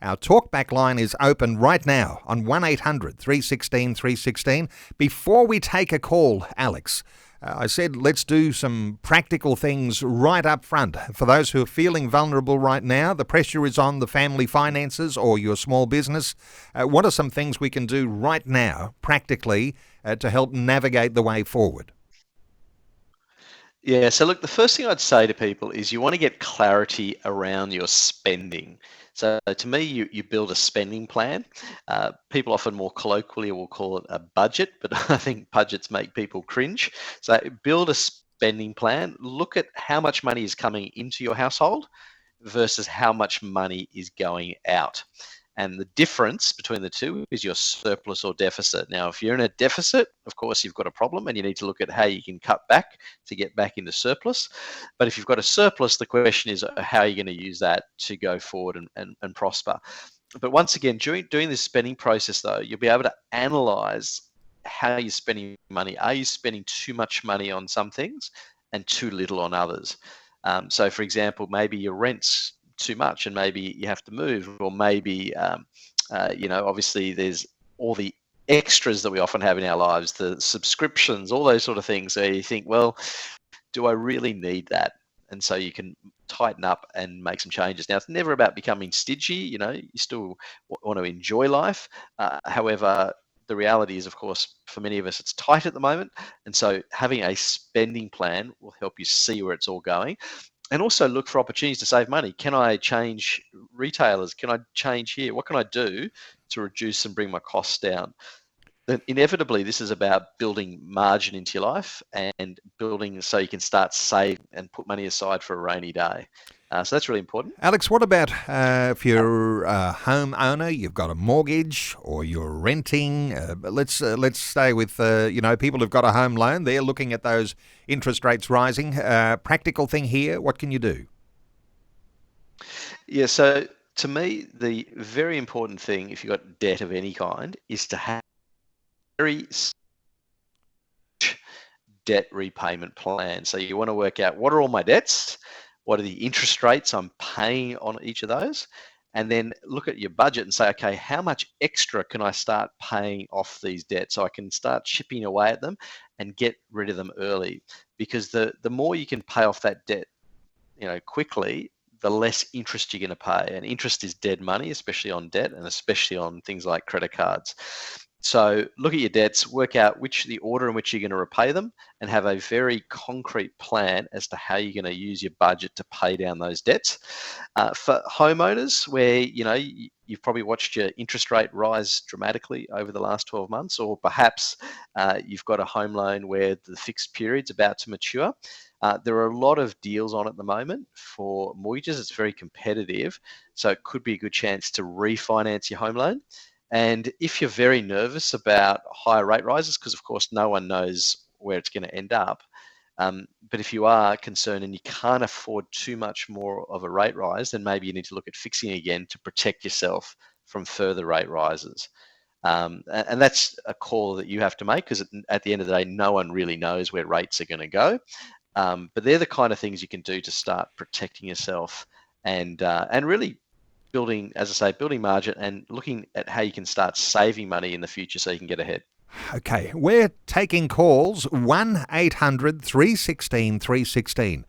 Our talkback line is open right now on 1-800-316-316. Before we take a call, Alex, I said let's do some practical things right up front. For those who are feeling vulnerable right now, the pressure is on the family finances or your small business. What are some things we can do right now, practically, to help navigate the way forward? Yeah, so look, the first thing I'd say to people is you want to get clarity around your spending. So to me, you build a spending plan. People often more colloquially will call it a budget, but I think budgets make people cringe. So build a spending plan. Look at how much money is coming into your household versus how much money is going out. And the difference between the two is your surplus or deficit. Now, if you're in a deficit, of course, you've got a problem and you need to look at how you can cut back to get back into surplus. But if you've got a surplus, the question is how are you going to use that to go forward and prosper? But once again, doing this spending process, though, you'll be able to analyze how you're spending money. Are you spending too much money on some things and too little on others? So, for example, maybe your rent's too much and maybe you have to move, or maybe obviously there's all the extras that we often have in our lives, the subscriptions, all those sort of things. So you think, well, do I really need that? And so you can tighten up and make some changes. Now, it's never about becoming stingy. You still want to enjoy life. However, the reality is, of course, for many of us, it's tight at the moment. And so having a spending plan will help you see where it's all going. And also look for opportunities to save money. Can I change retailers? Can I change here? What can I do to reduce and bring my costs down? Then inevitably, this is about building margin into your life and building so you can start saving and put money aside for a rainy day. So that's really important. Alex, what about if you're a home owner, you've got a mortgage, or you're renting? Let's stay with people who've got a home loan. They're looking at those interest rates rising. Practical thing here, what can you do? Yeah, so to me, the very important thing, if you've got debt of any kind, is to have a very debt repayment plan. So you want to work out, what are all my debts? What are the interest rates I'm paying on each of those? And then look at your budget and say, okay, how much extra can I start paying off these debts so I can start chipping away at them and get rid of them early? Because the more you can pay off that debt, quickly, the less interest you're going to pay. And interest is dead money, especially on debt and especially on things like credit cards. So look at your debts, work out the order in which you're going to repay them, and have a very concrete plan as to how you're going to use your budget to pay down those debts. For homeowners, where you've probably watched your interest rate rise dramatically over the last 12 months, or perhaps you've got a home loan where the fixed period's about to mature. There are a lot of deals on at the moment for mortgages. It's very competitive, so it could be a good chance to refinance your home loan. And if you're very nervous about higher rate rises, because of course no one knows where it's going to end up, but if you are concerned and you can't afford too much more of a rate rise, then maybe you need to look at fixing again to protect yourself from further rate rises. And that's a call that you have to make, because at the end of the day, no one really knows where rates are going to go. But they're the kind of things you can do to start protecting yourself and really building margin and looking at how you can start saving money in the future so you can get ahead. Okay, we're taking calls 1-800-316-316.